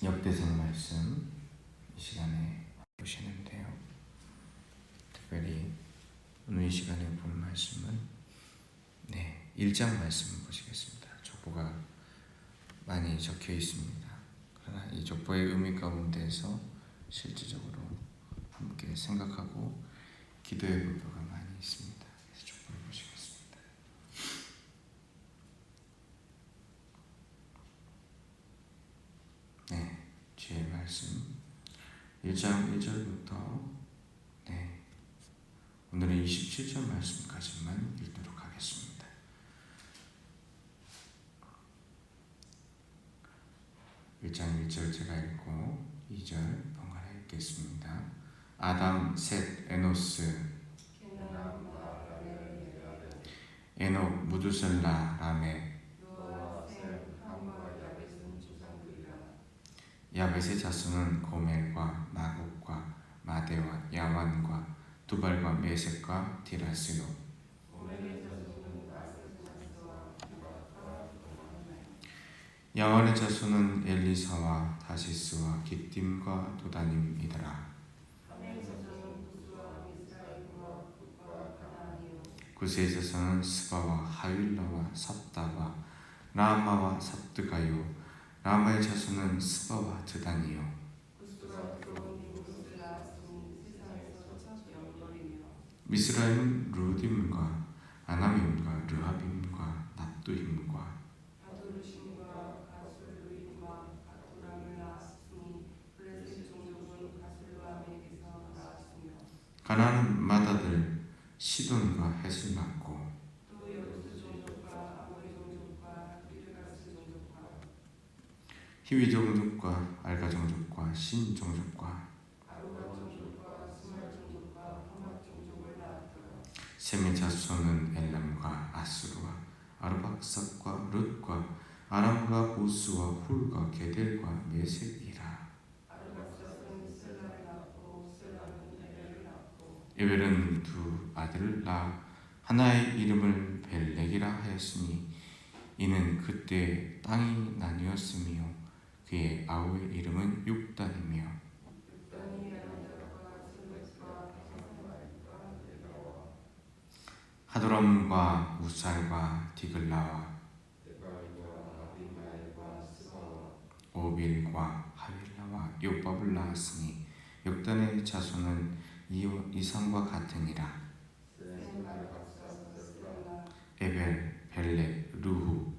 역대상 말씀 이 시간에 보시는데요. 특별히 오늘 이 시간에 볼 말씀은 1장 말씀 보시겠습니다. 족보가 많이 적혀 있습니다. 그러나 이 족보의 의미 가운데서 실질적으로 함께 생각하고 기도해 볼 바가 많이 있습니다. 그래서 족보를 보시겠습니다. 주의 말씀 1장 1절부터 오늘은 27절 말씀까지만 읽도록 하겠습니다. (1장 1절) 제가 읽고 2절 번갈아 읽겠습니다. 아담, 셋, 에노스, 에녹, 무두셀라, 라멕. 야벳의 자손은 고멜과 마국과 마대와 야완과 두발과 메섹과 디라스요. 야완의 자손은 엘리사와 다시스와 깃딤과 도다님이더라. 구스의 자손은 스바와 하윌라와 삽다와 라마와 삽드가요. 라마의 자손은 스바와 드단이요. 미스라임은 루딤과 아나밈과 르하빔과 납두힘과 가나안은 마다들 시돈과 헷을 낳고 히위 종족과 알가 종족과 신 종족과 셈의 자손은 엘람과 아수르와 아르박삭과 룻과 아람과 보스와 훌과 게델과 메섹이라. 에벨은 두 아들을 낳아 하나의 이름을 벨렉이라 하였으니 이는 그때 땅이 나뉘었으며 그의 아우의 이름은 육단이며 하도람과 우살과 디글라와 오빌과 하윌라와 요밥을 낳았으니 역단의 자손은 이상과 같으니라. 에벨, 벨렉, 루후,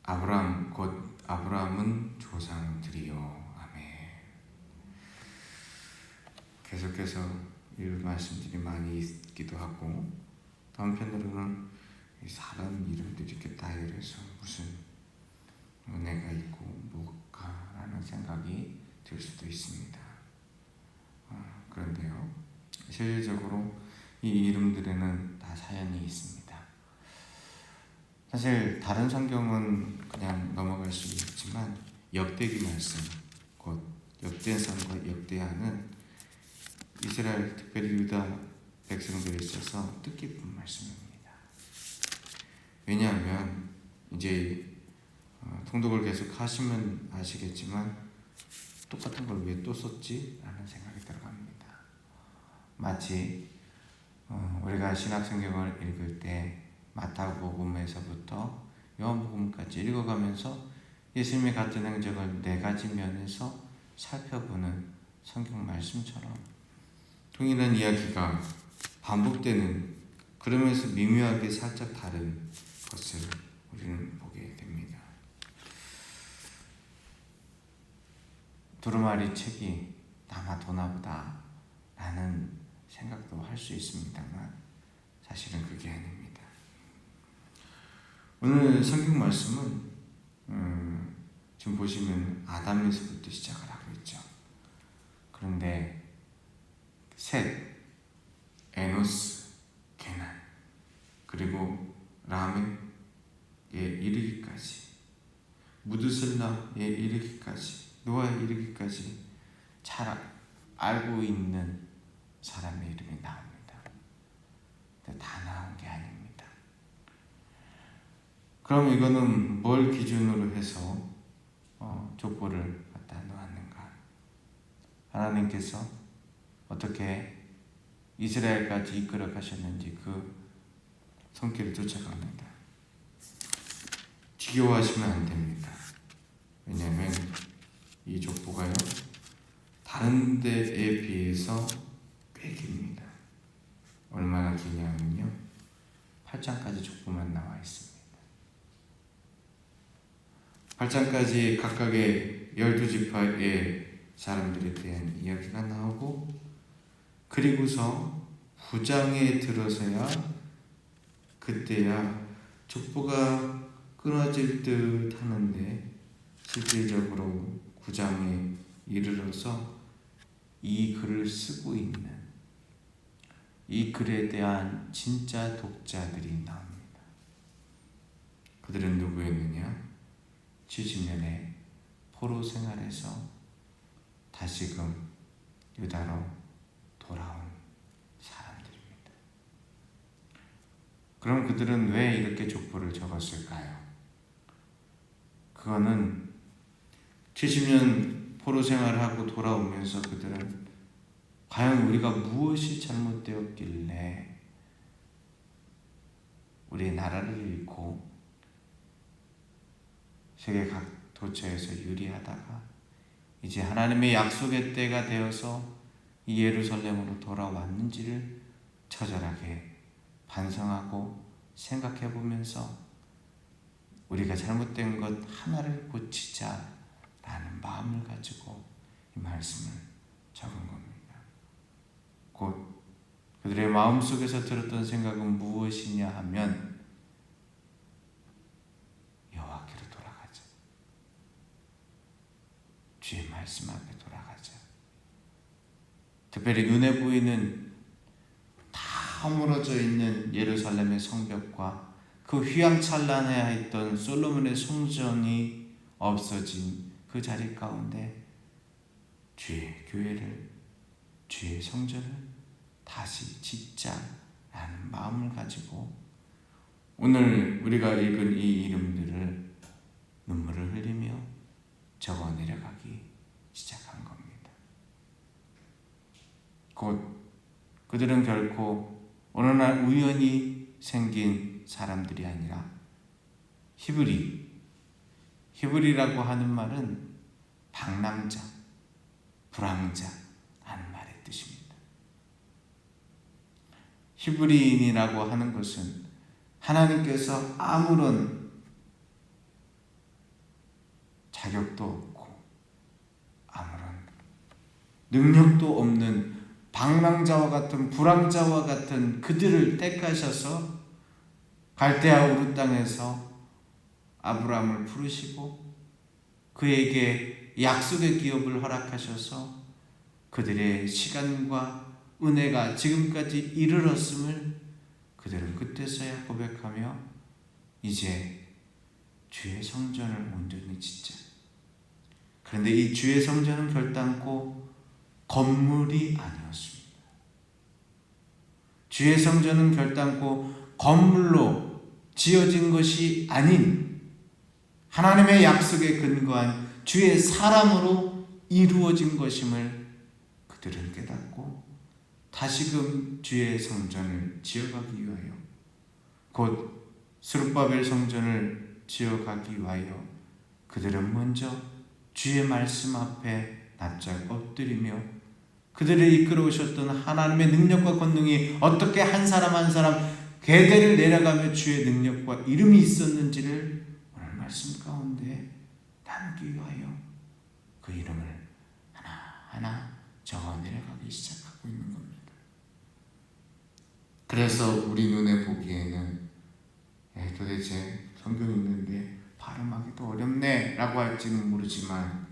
아브람 곧 아브람은 조상들이요. 아멘. 계속해서 이 말씀들이 많이 있기도 하고 다음 편으로는 사람 이름들이 이렇게 다이어서 무슨 은혜가 있고 뭘까라는 생각이 들 수도 있습니다. 그런데요, 실질적으로 이 이름들에는 다 사연이 있습니다. 사실 다른 성경은 그냥 넘어갈 수 있지만 역대기 말씀, 곧 역대상과 역대하는 이스라엘 특별히 유다 백성들에 있어서 뜻깊은 말씀입니다. 왜냐하면 이제 통독을 계속 하시면 아시겠지만 똑같은 걸 왜 또 썼지? 라는 생각이 들어갑니다. 마치 우리가 신약성경을 읽을 때 마태복음에서부터 요한복음까지 읽어가면서 예수님의 같은 행적을 4가지 면에서 살펴보는 성경 말씀처럼 동일한 이야기가 반복되는, 그러면서 미묘하게 살짝 다른 것을 우리는 보게 됩니다. 두루마리 책이 남아도나보다 라는 생각도 할 수 있습니다만 사실은 그게 아닙니다. 오늘 성경 말씀은 지금 보시면 아담에서부터 시작을 하고 있죠. 그런데 셋, 에노스, 게난, 그리고 라멕에 이르기까지, 무드셀라에 이르기까지, 노아에 이르기까지 잘 알고 있는 사람의 이름이 나옵니다. 근데 다 나온 게 아닙니다. 그럼 이거는 뭘 기준으로 해서 족보를 갖다 놓았는가? 하나님께서 어떻게 이스라엘까지 이끌어 가셨는지 그 손길을 쫓아갑니다. 지겨워하시면 안 됩니다. 왜냐하면 이 족보가요, 다른 데에 비해서 꽤 깁니다. 얼마나 기냐면요, 8장까지 족보만 나와 있습니다. 8장까지 각각의 12지파의 사람들에 대한 이야기가 나오고, 그리고서 9장에 들어서야 그때야 족보가 끊어질 듯 하는데 실질적으로 9장에 이르러서 이 글을 쓰고 있는 이 글에 대한 진짜 독자들이 나옵니다. 그들은 누구였느냐? 70년의 포로 생활에서 다시금 유다로 돌아온 사람들입니다. 그럼 그들은 왜 이렇게 족보를 적었을까요? 그거는 70년 포로 생활을 하고 돌아오면서 그들은 과연 우리가 무엇이 잘못되었길래 우리의 나라를 잃고 세계 각 도처에서 유리하다가 이제 하나님의 약속의 때가 되어서 이 예루살렘으로 돌아왔는지를 처절하게 반성하고 생각해 보면서 우리가 잘못된 것 하나를 고치자라는 마음을 가지고 이 말씀을 적은 겁니다. 곧 그들의 마음속에서 들었던 생각은 무엇이냐 하면 여호와께로 돌아가자. 주의 말씀 앞에 돌아가자. 특별히 눈에 보이는 다 허물어져 있는 예루살렘의 성벽과 그 휘황찬란해 있던 솔로몬의 성전이 없어진 그 자리 가운데 주의 교회를, 주의 성전을 다시 짓자라는 마음을 가지고 오늘 우리가 읽은 이 이름들을 눈물을 흘리며 적어 내려가기 시작한 겁니다. 곧 그들은 결코 어느 날 우연히 생긴 사람들이 아니라 히브리라고 하는 말은 방랑자, 불황자라는 말의 뜻입니다. 히브리인이라고 하는 것은 하나님께서 아무런 자격도 없고 아무런 능력도 없는 방랑자와 같은 불황자와 같은 그들을 택하셔서 갈대아 우르 땅에서 아브라함을 부르시고 그에게 약속의 기업을 허락하셔서 그들의 시간과 은혜가 지금까지 이르렀음을 그들은 그때서야 고백하며 이제 주의 성전을 온전히 짓자. 그런데 이 주의 성전은 결단코 건물이 아니었습니다. 주의 성전은 결단코 건물로 지어진 것이 아닌 하나님의 약속에 근거한 주의 사람으로 이루어진 것임을 그들은 깨닫고 다시금 주의 성전을 지어가기 위하여 곧 스룹바벨 성전을 지어가기 위하여 그들은 먼저 주의 말씀 앞에 납작 엎드리며 그들을 이끌어 오셨던 하나님의 능력과 권능이 어떻게 한 사람 한 사람 계대를 내려가며 주의 능력과 이름이 있었는지를 오늘 말씀 가운데 나누기 위하여 그 이름을 하나하나 적어 내려가기 시작하고 있는 겁니다. 그래서 우리 눈에 보기에는 도대체 성경이 있는데 발음하기도 어렵네 라고 할지는 모르지만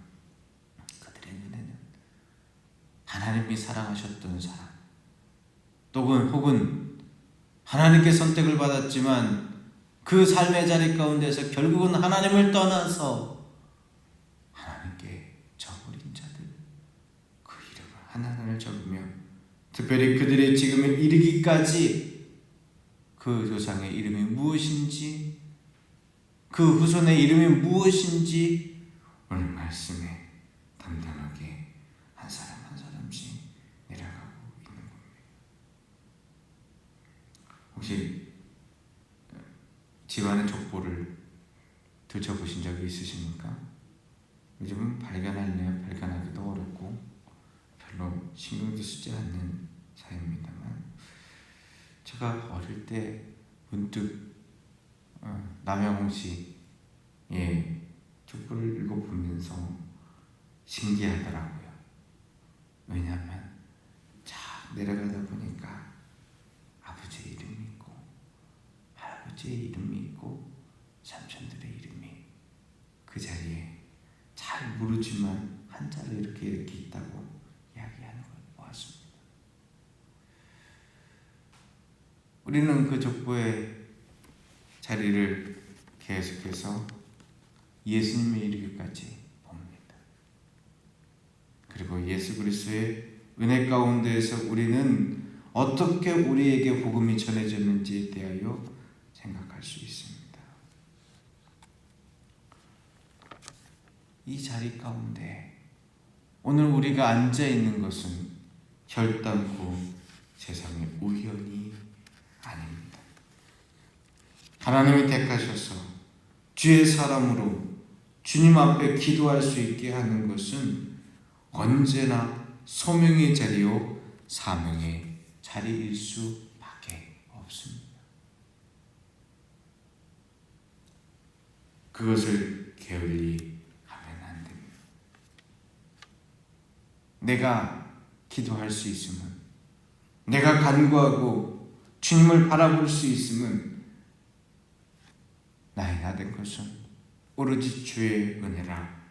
그들의 눈에는 하나님이 사랑하셨던 사람 혹은 하나님께 선택을 받았지만 그 삶의 자리 가운데서 결국은 하나님을 떠나서 하나님께 저버린 자들 그 이름을 하나하나 적으며 특별히 그들의 지금에 이르기까지 그 조상의 이름이 무엇인지 그 후손의 이름이 무엇인지 오늘 말씀에 담담하게 한 사람 한 사람씩 내려가고 있는 겁니다. 혹시 집안의 족보를 들춰보신 적이 있으십니까? 요즘은 발견할래야 발견하기도 어렵고 별로 신경도 쓰지 않는 사회입니다만, 제가 어릴 때 문득 남영웅 씨의 족보를 읽어보면서 신기하더라고요. 왜냐하면 쫙 내려가다 보니까 아버지의 이름이 있고 할아버지의 이름이 있고 삼촌들의 이름이 그 자리에 잘 모르지만 한자로 이렇게 있다고 이야기하는 걸 보았습니다. 우리는 그 족보의 자리를 계속해서 예수님에 이르기까지 봅니다. 그리고 예수 그리스도의 은혜 가운데에서 우리는 어떻게 우리에게 복음이 전해졌는지에 대하여 생각할 수 있습니다. 이 자리 가운데 오늘 우리가 앉아 있는 것은 결단코 세상의 우연이 아닙니다. 하나님이 택하셔서 주의 사람으로 주님 앞에 기도할 수 있게 하는 것은 언제나 소명의 자리요 사명의 자리일 수밖에 없습니다. 그것을 게을리 하면 안 됩니다. 내가 기도할 수 있으면, 내가 간구하고 주님을 바라볼 수 있으면 나이나 된 것은 오로지 주의 은혜라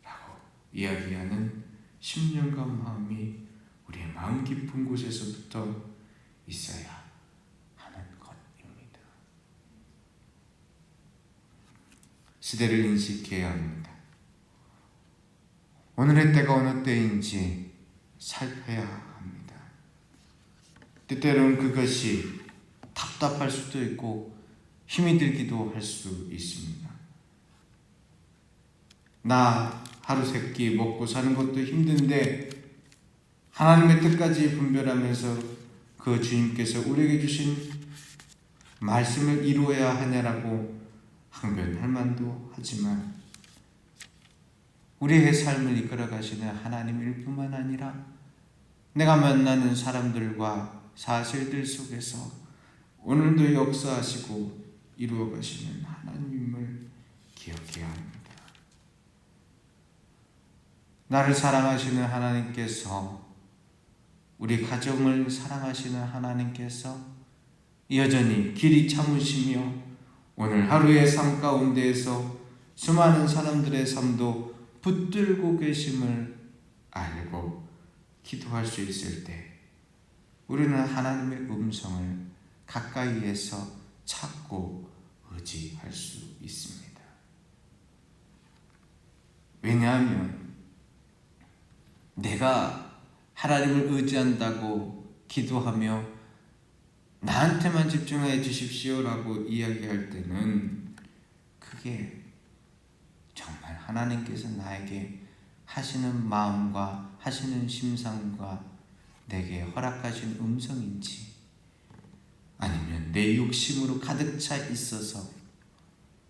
라고 이야기하는 심령과 마음이 우리의 마음 깊은 곳에서부터 있어야 하는 것입니다. 시대를 인식해야 합니다. 오늘의 때가 어느 때인지 살펴야 합니다. 때때로는 그것이 답답할 수도 있고 힘이 들기도 할 수 있습니다. 나 하루 세끼 먹고 사는 것도 힘든데 하나님의 뜻까지 분별하면서 그 주님께서 우리에게 주신 말씀을 이루어야 하냐라고 항변할 만도 하지만, 우리의 삶을 이끌어 가시는 하나님일 뿐만 아니라 내가 만나는 사람들과 사실들 속에서 오늘도 역사하시고 이루어 가시는 하나님을 기억해야 합니다. 나를 사랑하시는 하나님께서, 우리 가정을 사랑하시는 하나님께서 여전히 길이 참으시며 오늘 하루의 삶 가운데에서 수많은 사람들의 삶도 붙들고 계심을 알고 기도할 수 있을 때 우리는 하나님의 음성을 가까이에서 찾고 의지할 수 있습니다. 왜냐하면 내가 하나님을 의지한다고 기도하며 나한테만 집중해 주십시오라고 이야기할 때는 그게 정말 하나님께서 나에게 하시는 마음과 하시는 심상과 내게 허락하신 음성인지, 아니면 내 욕심으로 가득 차 있어서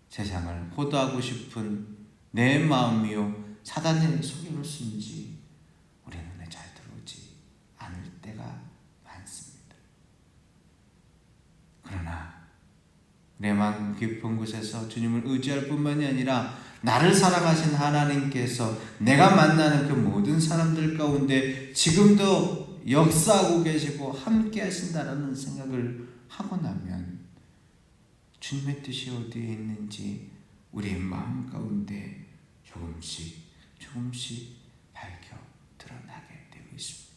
세상을 호도하고 싶은 내 마음이요 사단의 속임수인지 우리 눈에 잘 들어오지 않을 때가 많습니다. 그러나 내 마음 깊은 곳에서 주님을 의지할 뿐만이 아니라 나를 사랑하신 하나님께서 내가 만나는 그 모든 사람들 가운데 지금도 역사하고 계시고 함께 하신다라는 생각을 하고 나면 주님의 뜻이 어디에 있는지 우리의 마음 가운데 조금씩 밝혀 드러나게 되고 있습니다.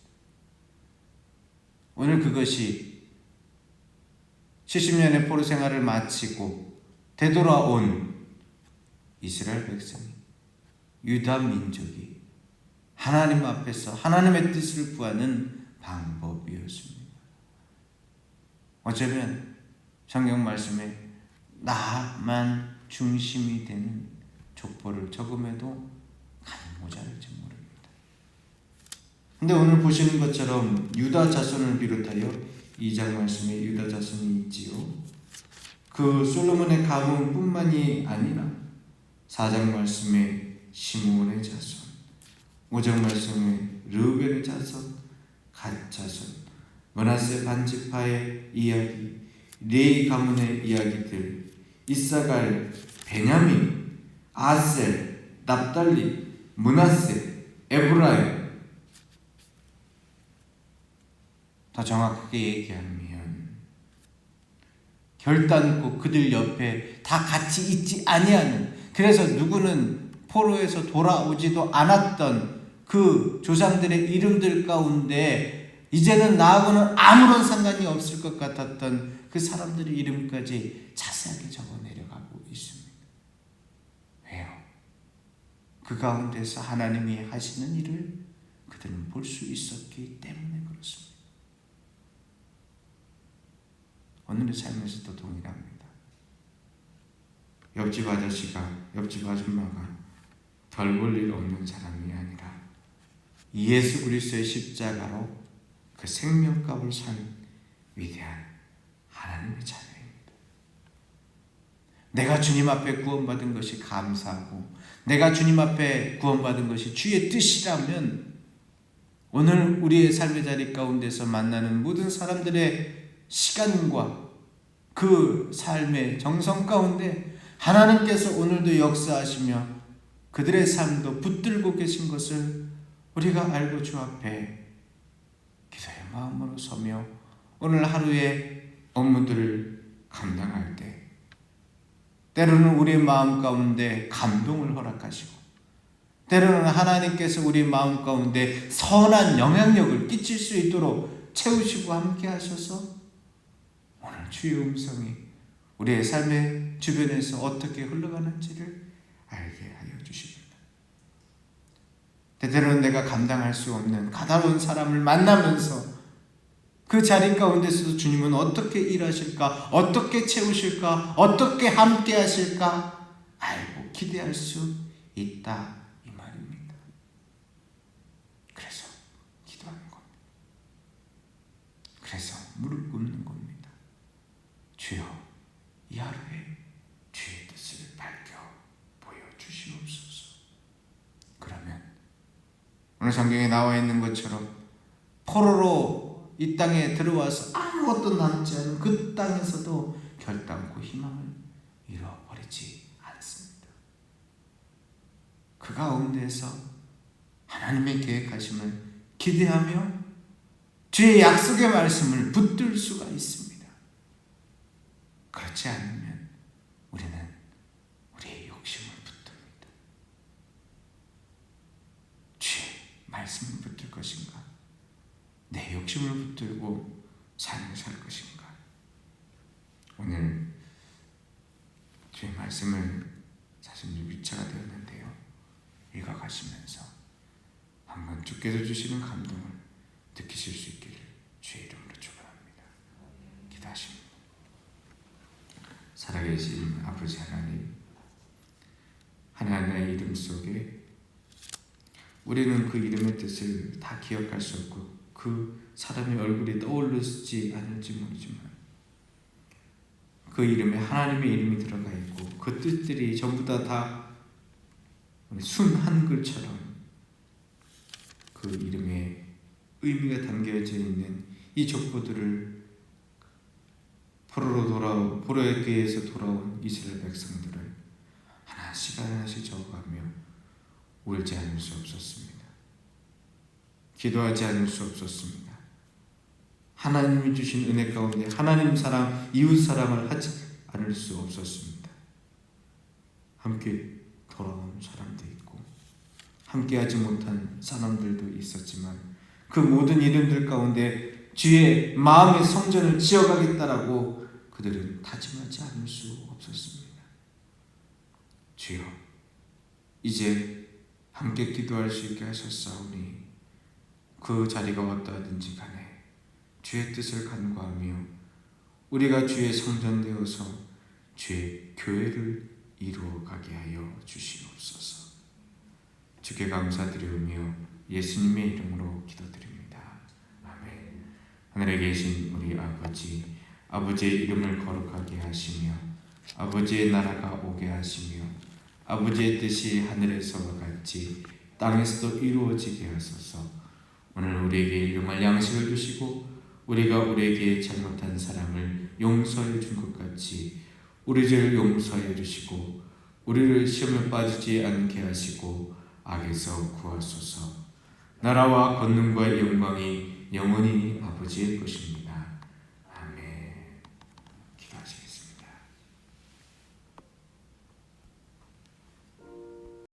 오늘 그것이 70년의 포로 생활을 마치고 되돌아온 이스라엘 백성이, 유다 민족이 하나님 앞에서 하나님의 뜻을 구하는 방법이었습니다. 어쩌면 성경 말씀에 나만 중심이 되는 족보를 적음에도 모자랄지 모릅니다. 근데 오늘 보시는 것처럼 유다 자손을 비롯하여 2장 말씀에 유다 자손이 있지요. 그 솔로몬의 가문뿐만이 아니라 4장 말씀에 시므온의 자손, 5장 말씀에 르우벤의 자손, 갓 자손, 므낫세 반지파의 이야기, 레위 가문의 이야기들, 이사갈, 베냐민, 아셀, 납달리, 므낫세, 에브라임. 더 정확하게 얘기하면 결단코 그들 옆에 다 같이 있지 아니하는, 그래서 누구는 포로에서 돌아오지도 않았던 그 조상들의 이름들 가운데 이제는 나하고는 아무런 상관이 없을 것 같았던 그 사람들의 이름까지 자세하게 적어 내려가고 있습니다. 왜요? 그 가운데서 하나님이 하시는 일을 그들은 볼 수 있었기 때문에 그렇습니다. 오늘의 삶에서도 동일합니다. 옆집 아저씨가, 옆집 아줌마가 별 볼 일 없는 사람이 아니라 예수 그리스도의 십자가로 그 생명값을 산 위대한 하나님의 자녀입니다. 내가 주님 앞에 구원받은 것이 감사하고 내가 주님 앞에 구원받은 것이 주의 뜻이라면 오늘 우리의 삶의 자리 가운데서 만나는 모든 사람들의 시간과 그 삶의 정성 가운데 하나님께서 오늘도 역사하시며 그들의 삶도 붙들고 계신 것을 우리가 알고 주 앞에 기도의 마음으로 서며 오늘 하루의 업무들을 감당할 때 때로는 우리의 마음 가운데 감동을 허락하시고 때로는 하나님께서 우리 마음 가운데 선한 영향력을 끼칠 수 있도록 채우시고 함께 하셔서 오늘 주의 음성이 우리의 삶의 주변에서 어떻게 흘러가는지를 알게 하여 주십니다. 때때로는 내가 감당할 수 없는 가다로운 사람을 만나면서 그 자리 가운데서도 주님은 어떻게 일하실까, 어떻게 채우실까, 어떻게 함께 하실까 알고 기대할 수 있다 이 말입니다. 그래서 기도하는 겁니다. 그래서 무릎 꿇는 겁니다. 주여, 이 하루에 주의 뜻을 밝혀 보여주시옵소서. 그러면 오늘 성경에 나와 있는 것처럼 포로로 이 땅에 들어와서 아무것도 남지 않은 그 땅에서도 결단코 희망을 잃어버리지 않습니다. 그 가운데서 하나님의 계획하심을 기대하며 주의 약속의 말씀을 붙들 수가 있습니다. 그렇지 않으면 우리는 우리의 욕심을 붙듭니다. 주의 말씀을 붙들 것인가? 내 욕심을 붙들고 삶을 살 것인가? 오늘 주의 말씀을 사실 위차가 되었는데요. 읽어가시면서 한번 주께서 주시는 감동을 느끼실 수 있기를 주의 이름으로 축원합니다. 기도하십니다. 살아계신 아버지 하나님, 하나님의 이름 속에 우리는 그 이름의 뜻을 다 기억할 수 없고 그 사람의 얼굴이 떠오르지 않을지 모르지만 그 이름에 하나님의 이름이 들어가 있고 그 뜻들이 전부 다 순 한글처럼 그 이름에 의미가 담겨져 있는 이 족보들을 포로에게서 돌아온 이스라엘 백성들을 하나씩 적어가며 울지 않을 수 없었습니다. 기도하지 않을 수 없었습니다. 하나님이 주신 은혜 가운데 하나님 사랑, 이웃 사랑을 하지 않을 수 없었습니다. 함께 돌아온 사람도 있고 함께 하지 못한 사람들도 있었지만 그 모든 이름들 가운데 주의 마음의 성전을 지어가겠다라고 그들은 다짐하지 않을 수 없었습니다. 주여, 이제 함께 기도할 수 있게 하셨사오니 그 자리가 어떠하든지 간에 주의 뜻을 간구하며 우리가 주의 성전 되어서 주의 교회를 이루어가게 하여 주시옵소서. 주께 감사드리오며 예수님의 이름으로 기도드립니다. 아멘. 하늘에 계신 우리 아버지, 아버지의 이름을 거룩하게 하시며 아버지의 나라가 오게 하시며 아버지의 뜻이 하늘에서와 같이 땅에서도 이루어지게 하소서. 오늘 우리에게 일용할 양식을 주시고 우리가 우리에게 잘못한 사람을 용서해 준 것 같이 우리 죄를 용서해 주시고 우리를 시험에 빠지지 않게 하시고 악에서 구하소서. 나라와 권능과 영광이 영원히 아버지의 것입니다.